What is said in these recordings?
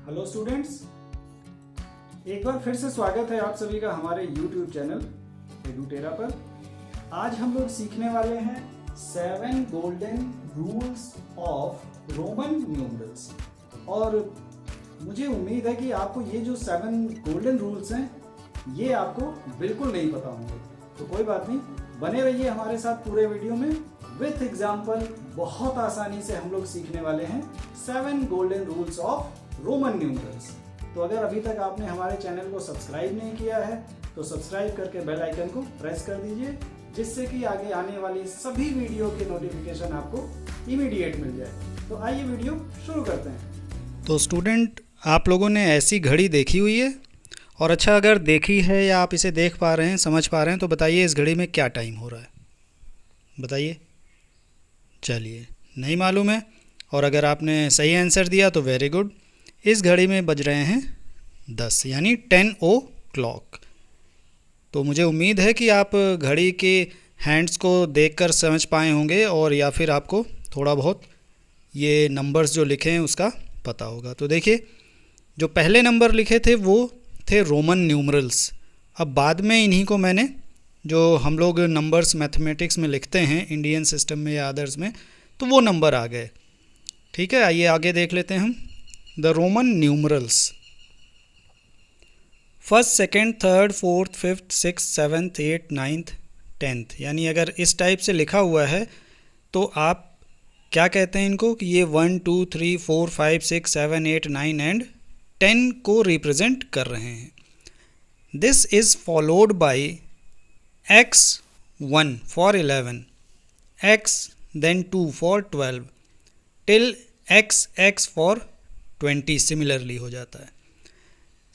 Hello students, एक बार फिर से स्वागत है आप सभी का हमारे YouTube चैनल एडुटेरा पर। आज हम लोग सीखने वाले हैं 7 golden rules of Roman numerals. और मुझे उम्मीद है कि आपको ये जो 7 गोल्डन रूल्स हैं ये आपको बिल्कुल नहीं पता होंगे, तो कोई बात नहीं, बने रहिए हमारे साथ पूरे वीडियो में। विथ एग्जाम्पल बहुत आसानी से हम लोग सीखने वाले हैं 7 golden rules of Roman numerals. तो अगर अभी तक आपने हमारे चैनल को सब्सक्राइब नहीं किया है तो सब्सक्राइब करके बेल आइकन को प्रेस कर दीजिए, जिससे कि आगे आने वाली सभी वीडियो की नोटिफिकेशन आपको इमीडिएट मिल जाए। तो आइए वीडियो शुरू करते हैं। तो स्टूडेंट, आप लोगों ने ऐसी घड़ी देखी हुई है? और अच्छा, अगर देखी है या आप इसे देख पा रहे हैं, समझ पा रहे हैं, तो बताइए इस घड़ी में क्या टाइम हो रहा है, बताइए। चलिए, नहीं मालूम है, और अगर आपने सही आंसर दिया तो वेरी गुड। इस घड़ी में बज रहे हैं 10 यानी 10 o'clock। तो मुझे उम्मीद है कि आप घड़ी के हैंड्स को देखकर समझ पाए होंगे, और या फिर आपको थोड़ा बहुत ये नंबर्स जो लिखे हैं उसका पता होगा। तो देखिए, जो पहले नंबर लिखे थे वो थे रोमन न्यूमरल्स। अब बाद में इन्हीं को मैंने, जो हम लोग नंबर्स मैथमेटिक्स में लिखते हैं इंडियन सिस्टम में या अदर्स में, तो वो नंबर आ गए। ठीक है, आइए आगे देख लेते हैं हम the Roman numerals. First, second, third, fourth, fifth, six, seventh, eight, ninth, tenth, यानी अगर इस टाइप से लिखा हुआ है तो आप क्या कहते हैं इनको कि ये 1 2 3 4 5 6 7 8 9 एंड 10 को रिप्रेजेंट कर रहे हैं। This is followed by x1 for 11, x then 2 for 12 till x for 20 similarly हो जाता है।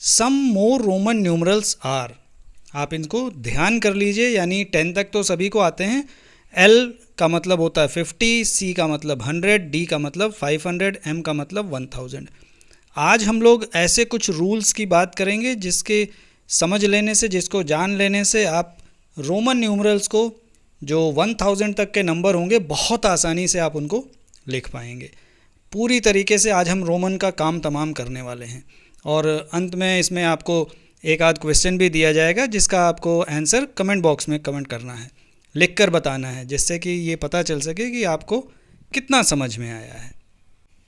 सम मोर रोमन न्यूमरल्स आर, आप इनको ध्यान कर लीजिए, यानी 10 तक तो सभी को आते हैं। L का मतलब होता है 50, C का मतलब 100, D का मतलब 500, M का मतलब 1000। आज हम लोग ऐसे कुछ रूल्स की बात करेंगे जिसके समझ लेने से, जिसको जान लेने से आप रोमन न्यूमरल्स को, जो 1000 तक के नंबर होंगे, बहुत आसानी से आप उनको लिख पाएंगे। पूरी तरीके से आज हम रोमन का काम तमाम करने वाले हैं, और अंत में इसमें आपको एक आध क्वेश्चन भी दिया जाएगा जिसका आपको आंसर कमेंट बॉक्स में कमेंट करना है, लिख कर बताना है, जिससे कि ये पता चल सके कि आपको कितना समझ में आया है।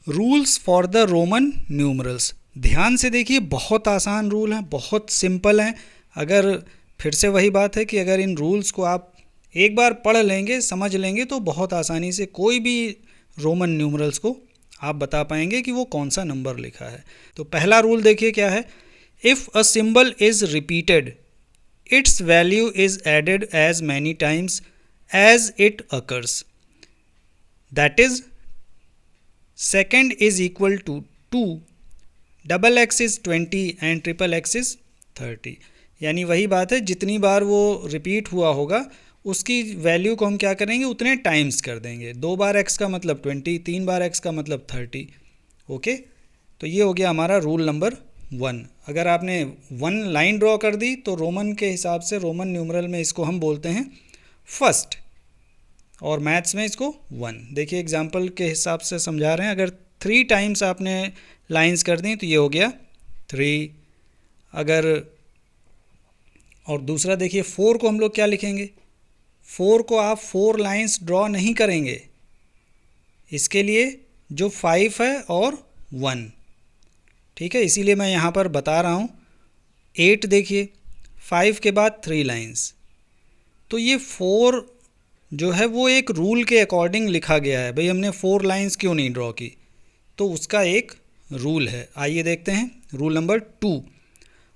Rules for the Roman numerals, ध्यान से देखिए, बहुत आसान रूल हैं, बहुत सिंपल हैं। अगर फिर से वही बात है कि अगर इन रूल्स को आप एक बार पढ़ लेंगे, समझ लेंगे, तो बहुत आसानी से कोई भी रोमन न्यूमरल्स को आप बता पाएंगे कि वो कौन सा नंबर लिखा है। तो पहला रूल देखिए क्या है। If a symbol is repeated, its value is added as many times as it occurs. That is second is equal to 2, double X is 20 and triple X is 30। यानी वही बात है, जितनी बार वो रिपीट हुआ होगा उसकी वैल्यू को हम क्या करेंगे, उतने टाइम्स कर देंगे। 2 बार x का मतलब 20, 3 बार x का मतलब 30। ओके, तो ये हो गया हमारा रूल नंबर 1। अगर आपने 1 लाइन ड्रॉ कर दी तो रोमन के हिसाब से, रोमन न्यूमरल में इसको हम बोलते हैं फर्स्ट, और मैथ्स में इसको 1। देखिए एग्जाम्पल के हिसाब से समझा रहे हैं। अगर 3 टाइम्स आपने लाइंस कर दी तो ये हो गया 3। अगर, और दूसरा देखिए 4 को हम लोग क्या लिखेंगे, 4 को आप 4 लाइंस ड्रॉ नहीं करेंगे, इसके लिए जो 5 है और 1, ठीक है, इसीलिए मैं यहाँ पर बता रहा हूँ। 8 देखिए, 5 के बाद 3 लाइंस, तो ये 4 जो है वो एक रूल के अकॉर्डिंग लिखा गया है। भाई हमने 4 लाइंस क्यों नहीं ड्रॉ की, तो उसका एक रूल है। आइए देखते हैं rule number 2।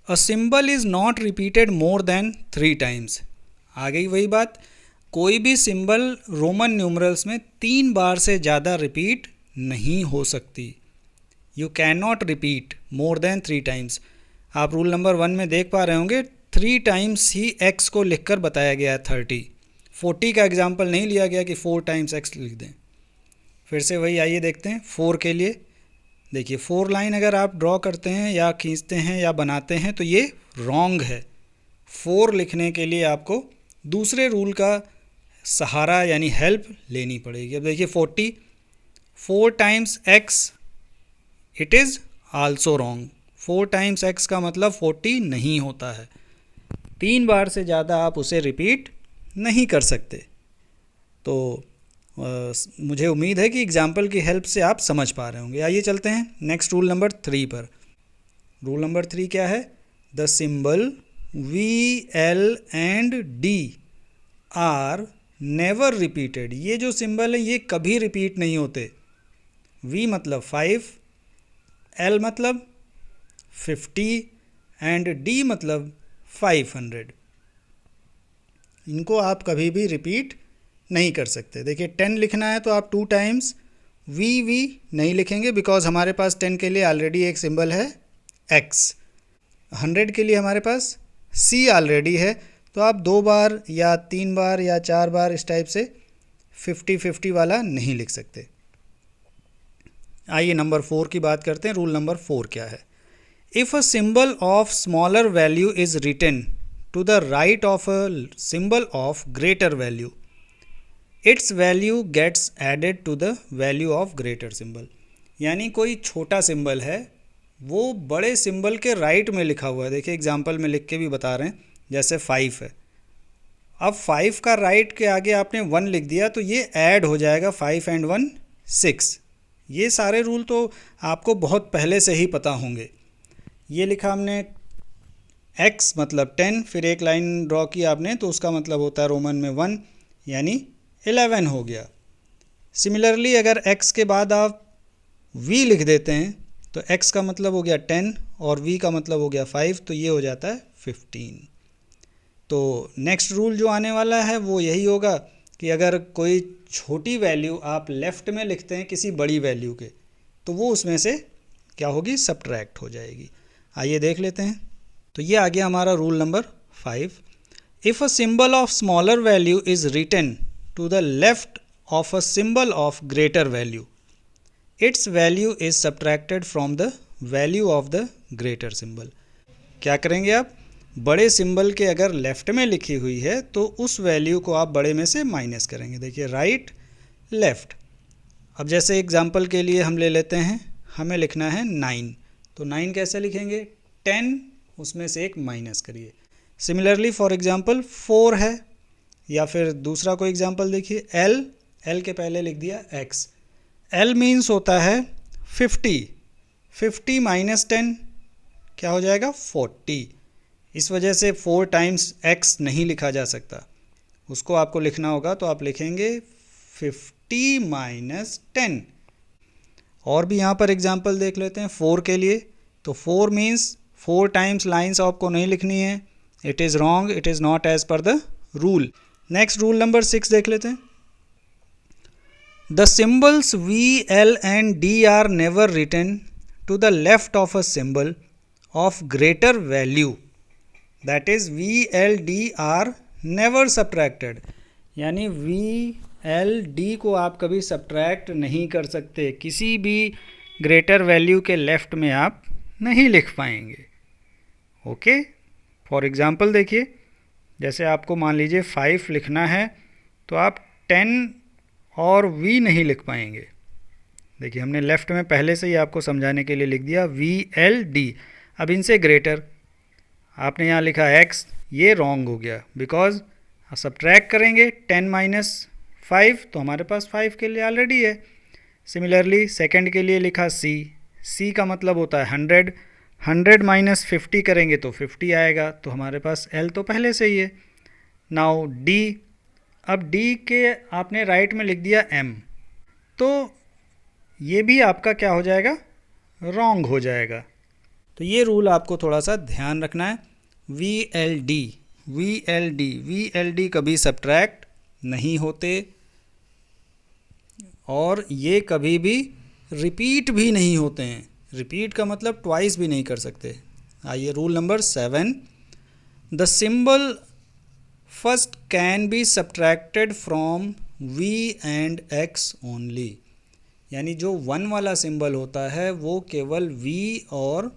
A symbol is not repeated more than 3 times. आ गई वही बात, कोई भी सिंबल रोमन न्यूमरल्स में 3 बार से ज़्यादा रिपीट नहीं हो सकती। You can not repeat more than 3 times. आप रूल नंबर 1 में देख पा रहे होंगे 3 टाइम्स ही x को लिखकर बताया गया है। 40 का एग्जाम्पल नहीं लिया गया कि 4 टाइम्स x लिख दें। फिर से वही, आइए देखते हैं 4 के लिए। देखिए 4 लाइन अगर आप ड्रॉ करते हैं या खींचते हैं या बनाते हैं तो ये रॉन्ग है। 4 लिखने के लिए आपको दूसरे रूल का सहारा यानी हेल्प लेनी पड़ेगी। अब देखिए 40, 4 times x, it is also wrong. 4 times x का मतलब 40 नहीं होता है। 3 बार से ज़्यादा आप उसे रिपीट नहीं कर सकते। तो मुझे उम्मीद है कि एग्जाम्पल की हेल्प से आप समझ पा रहे होंगे। आइए चलते हैं नेक्स्ट रूल नंबर 3 पर। रूल नंबर 3 क्या है? The symbol V, L and D are never repeated. ये जो सिंबल है ये कभी रिपीट नहीं होते। V मतलब 5, L मतलब 50 एंड D मतलब 500। इनको आप कभी भी रिपीट नहीं कर सकते। देखिए 10 लिखना है तो आप 2 टाइम्स V नहीं लिखेंगे, बिकॉज हमारे पास 10 के लिए ऑलरेडी एक सिंबल है X। 100 के लिए हमारे पास C ऑलरेडी है, तो आप 2 बार या 3 बार या 4 बार इस टाइप से 50-50 वाला नहीं लिख सकते। आइए नंबर 4 की बात करते हैं। रूल नंबर 4 क्या है? If a symbol of smaller value is written to the right of a symbol of greater value, its value gets added to the value of greater symbol. यानी कोई छोटा सिंबल है, वो बड़े सिंबल के right में लिखा हुआ है। देखिए एग्जांपल में लिख के भी बता रहे हैं, जैसे 5 है। अब 5 का राइट के आगे आपने 1 लिख दिया तो ये ऐड हो जाएगा, 5 एंड 1 6। ये सारे रूल तो आपको बहुत पहले से ही पता होंगे। ये लिखा हमने x मतलब 10, फिर एक लाइन ड्रॉ की आपने तो उसका मतलब होता है रोमन में 1, यानी 11 हो गया। सिमिलरली अगर x के बाद आप v लिख देते हैं तो x का मतलब हो गया 10 और v का मतलब हो गया 5, तो ये हो जाता है 15। तो नेक्स्ट रूल जो आने वाला है वो यही होगा कि अगर कोई छोटी वैल्यू आप लेफ़्ट में लिखते हैं किसी बड़ी वैल्यू के, तो वो उसमें से क्या होगी? सब्ट्रैक्ट हो जाएगी। आइए देख लेते हैं। तो ये आ गया हमारा rule number 5। If a symbol of smaller value is written to the left of a symbol of greater value, its value is subtracted from the value of the greater symbol. क्या करेंगे आप? बड़े सिंबल के अगर left में लिखी हुई है तो उस वैल्यू को आप बड़े में से माइनस करेंगे। देखिए राइट लेफ़्ट। अब जैसे एग्जांपल के लिए हम ले लेते हैं, हमें लिखना है 9, तो 9 कैसे लिखेंगे? 10 उसमें से एक माइनस करिए। सिमिलरली फॉर एग्जांपल 4 है, या फिर दूसरा कोई एग्जांपल देखिए L के पहले लिख दिया X। L मीन्स होता है 50 माइनस 10 क्या हो जाएगा? 40। इस वजह से 4 टाइम्स x नहीं लिखा जा सकता, उसको आपको लिखना होगा तो आप लिखेंगे 50 माइनस 10। और भी यहाँ पर एग्जांपल देख लेते हैं 4 के लिए। तो 4 मीन्स 4 टाइम्स लाइन्स आपको नहीं लिखनी है, it is wrong, it is not as per the rule. Next rule number 6 देख लेते हैं। The symbols V, L and D are never written to the left of a symbol of greater value, that is V, L, D are never subtracted. यानी V, L, D को आप कभी subtract नहीं कर सकते, किसी भी ग्रेटर वैल्यू के लेफ़्ट में आप नहीं लिख पाएंगे। ओके, फॉर एग्ज़ाम्पल देखिए, जैसे आपको मान लीजिए 5 लिखना है तो आप 10 और V नहीं लिख पाएंगे। देखिए हमने लेफ़्ट में पहले से ही आपको समझाने के लिए लिख दिया V, L, D। अब इनसे ग्रेटर आपने यहाँ लिखा x, ये रॉन्ग हो गया, बिकॉज सब्ट्रैक्ट करेंगे 10 माइनस 5 तो हमारे पास 5 के लिए ऑलरेडी है। सिमिलरली सेकंड के लिए लिखा C का मतलब होता है 100 माइनस 50 करेंगे तो 50 आएगा, तो हमारे पास L तो पहले से ही है। नाउ D, अब D के आपने राइट में लिख दिया M, तो ये भी आपका क्या हो जाएगा? रॉन्ग हो जाएगा। तो ये रूल आपको थोड़ा सा ध्यान रखना है। VLD कभी सब्ट्रैक्ट नहीं होते और ये कभी भी रिपीट भी नहीं होते हैं। रिपीट का मतलब ट्वाइस भी नहीं कर सकते। आइए rule number 7। The symbol first can be subtracted from V and X only. यानी जो 1 वाला सिंबल होता है वो केवल V और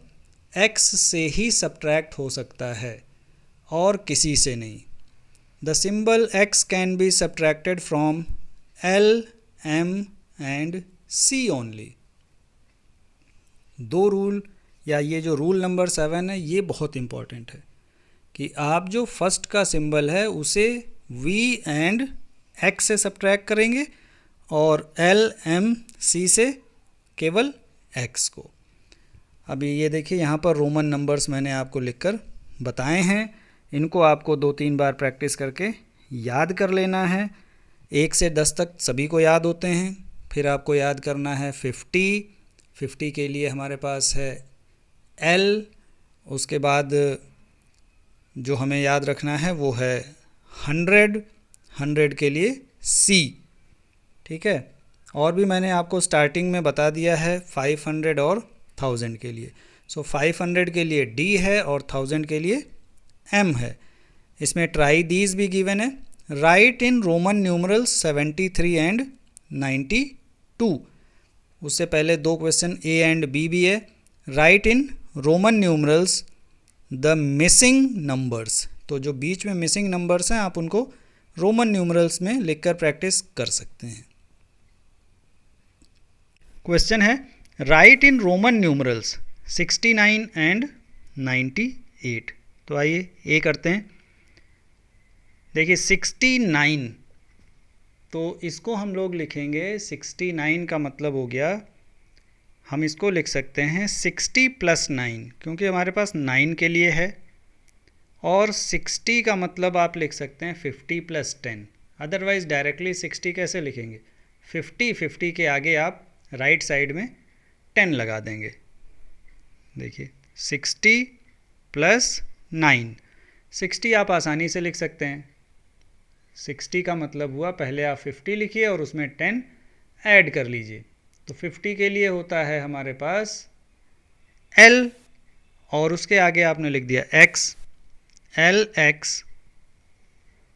X से ही सब्ट्रैक्ट हो सकता है और किसी से नहीं। The symbol X can be subtracted from L, M and C only. दो रूल या ये जो रूल नंबर 7 है ये बहुत इम्पॉर्टेंट है कि आप जो फर्स्ट का सिंबल है उसे V एंड X से सब्ट्रैक्ट करेंगे और L M C से केवल X को। अभी ये देखिए यहाँ पर रोमन नंबर्स मैंने आपको लिखकर बताए हैं, इनको आपको 2-3 बार प्रैक्टिस करके याद कर लेना है। 1 से 10 तक सभी को याद होते हैं। फिर आपको याद करना है 50 के लिए हमारे पास है L, उसके बाद जो हमें याद रखना है वो है 100 के लिए C, ठीक है। और भी मैंने आपको स्टार्टिंग में बता दिया है 500 और 1000 के लिए। सो 500 के लिए D है और 1000 के लिए M है। इसमें ट्राई दीज भी गिवन है। Right in Roman numerals 73 and 92। उससे पहले 2 क्वेश्चन A एंड B भी है। Right in Roman numerals the missing numbers, तो जो बीच में मिसिंग नंबर्स हैं आप उनको रोमन न्यूमरल्स में लिखकर प्रैक्टिस कर सकते हैं। क्वेश्चन है right in Roman numerals 69 and 98। तो आइए ए करते हैं। देखिए 69, तो इसको हम लोग लिखेंगे 69 का मतलब हो गया, हम इसको लिख सकते हैं 60 + 9, क्योंकि हमारे पास 9 के लिए है। और 60 का मतलब आप लिख सकते हैं 50 + 10। अदरवाइज़ डायरेक्टली 60 कैसे लिखेंगे? 50 के आगे आप राइट साइड में 10 लगा देंगे। देखिए 60 + 9, 60 आप आसानी से लिख सकते हैं। 60 का मतलब हुआ पहले आप 50 लिखिए और उसमें 10 ऐड कर लीजिए। तो 50 के लिए होता है हमारे पास L और उसके आगे आपने लिख दिया X, LX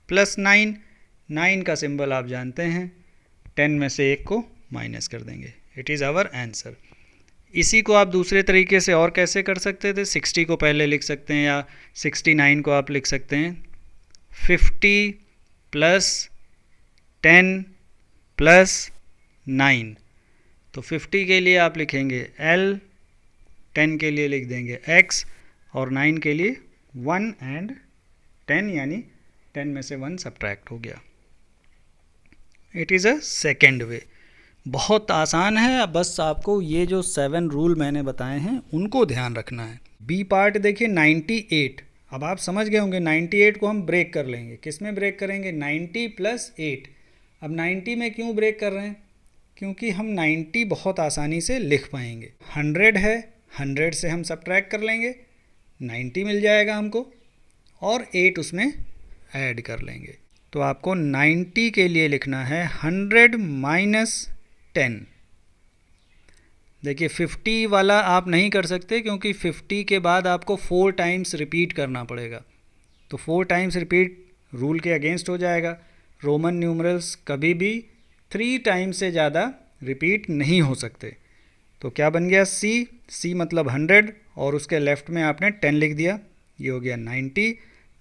+ 9। 9 का सिंबल आप जानते हैं, 10 में से 1 को माइनस कर देंगे। It is our answer. इसी को आप दूसरे तरीके से और कैसे कर सकते थे? 60 को पहले लिख सकते हैं या 69 को आप लिख सकते हैं 50 + 10 + 9। तो 50 के लिए आप लिखेंगे L, 10 के लिए लिख देंगे X और 9 के लिए 1 एंड 10, यानी 10 में से 1 सब्ट्रैक्ट हो गया। It is a second way. बहुत आसान है, बस आपको ये जो 7 रूल मैंने बताए हैं उनको ध्यान रखना है। बी पार्ट देखिए 98। अब आप समझ गए होंगे 98 को हम ब्रेक कर लेंगे। किस में ब्रेक करेंगे? 90 + 8। अब 90 में क्यों ब्रेक कर रहे हैं? क्योंकि हम 90 बहुत आसानी से लिख पाएंगे। 100 है, 100 से हम सब्ट्रैक्ट कर लेंगे, 90 मिल जाएगा हमको और 8 उसमें ऐड कर लेंगे। तो आपको 90 के लिए लिखना है 100 - 10। देखिए 50 वाला आप नहीं कर सकते क्योंकि 50 के बाद आपको 4 टाइम्स रिपीट करना पड़ेगा। तो 4 टाइम्स रिपीट रूल के अगेंस्ट हो जाएगा। रोमन न्यूमरल्स कभी भी 3 टाइम्स से ज़्यादा रिपीट नहीं हो सकते। तो क्या बन गया? C मतलब 100 और उसके लेफ्ट में आपने 10 लिख दिया, ये हो गया 90,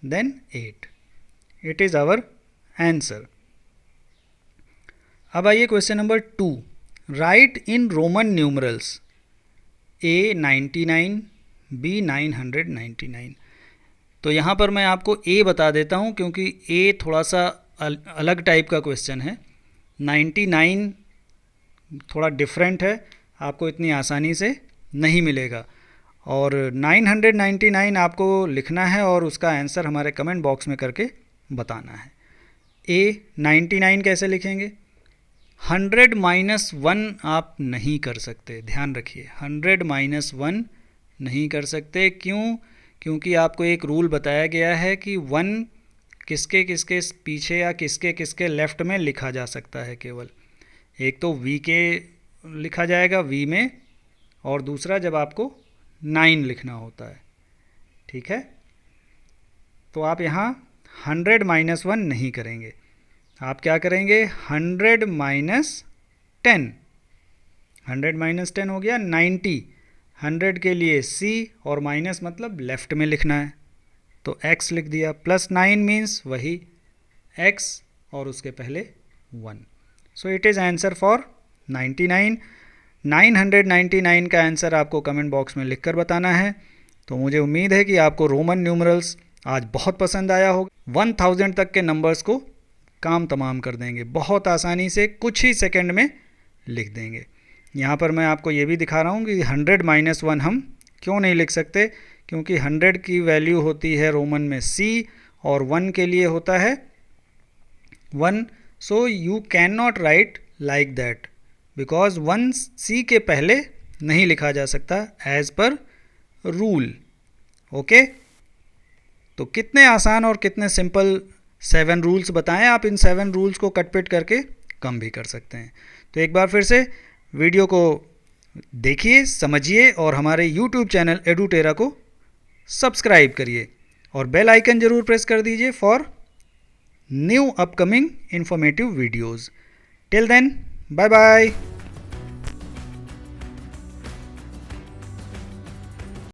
then 8। It is our answer. अब आइए question number 2। Write in Roman numerals A 99, B 999। तो यहाँ पर मैं आपको A बता देता हूँ क्योंकि A थोड़ा सा अलग टाइप का क्वेश्चन है। 99 थोड़ा डिफरेंट है, आपको इतनी आसानी से नहीं मिलेगा। और 999 आपको लिखना है और उसका आंसर हमारे कमेंट बॉक्स में करके बताना है। A 99 कैसे लिखेंगे? 100 - 1 आप नहीं कर सकते, ध्यान रखिए। 100 - 1 नहीं कर सकते। क्यों? क्योंकि आपको एक रूल बताया गया है कि 1 किसके किसके पीछे या किसके किसके लेफ़्ट में लिखा जा सकता है केवल। एक तो V के लिखा जाएगा V में, और दूसरा जब आपको 9 लिखना होता है, ठीक है। तो आप यहाँ 100 - 1 नहीं करेंगे, आप क्या करेंगे? 100 - 10। 100 - 10 हो गया 90। 100 के लिए C और माइनस मतलब लेफ़्ट में लिखना है, तो X लिख दिया। +9 मीन्स वही X और उसके पहले 1। So it is answer for 99। 999 का आंसर आपको कमेंट बॉक्स में लिखकर बताना है। तो मुझे उम्मीद है कि आपको रोमन न्यूमरल्स आज बहुत पसंद आया होगा। 1000 तक के नंबर्स को काम तमाम कर देंगे, बहुत आसानी से कुछ ही सेकंड में लिख देंगे। यहाँ पर मैं आपको ये भी दिखा रहा हूँ कि 100 - 1 हम क्यों नहीं लिख सकते, क्योंकि 100 की वैल्यू होती है रोमन में C और 1 के लिए होता है 1। So you can not right like that because 1 C के पहले नहीं लिखा जा सकता एज पर रूल। ओके, तो कितने आसान और कितने सिंपल 7 रूल्स बताएं। आप इन 7 रूल्स को कटपिट करके कम भी कर सकते हैं। तो एक बार फिर से वीडियो को देखिए, समझिए और हमारे YouTube चैनल एडुटेरा को सब्सक्राइब करिए और बेल आइकन ज़रूर प्रेस कर दीजिए for new upcoming informative videos. Till then, bye bye.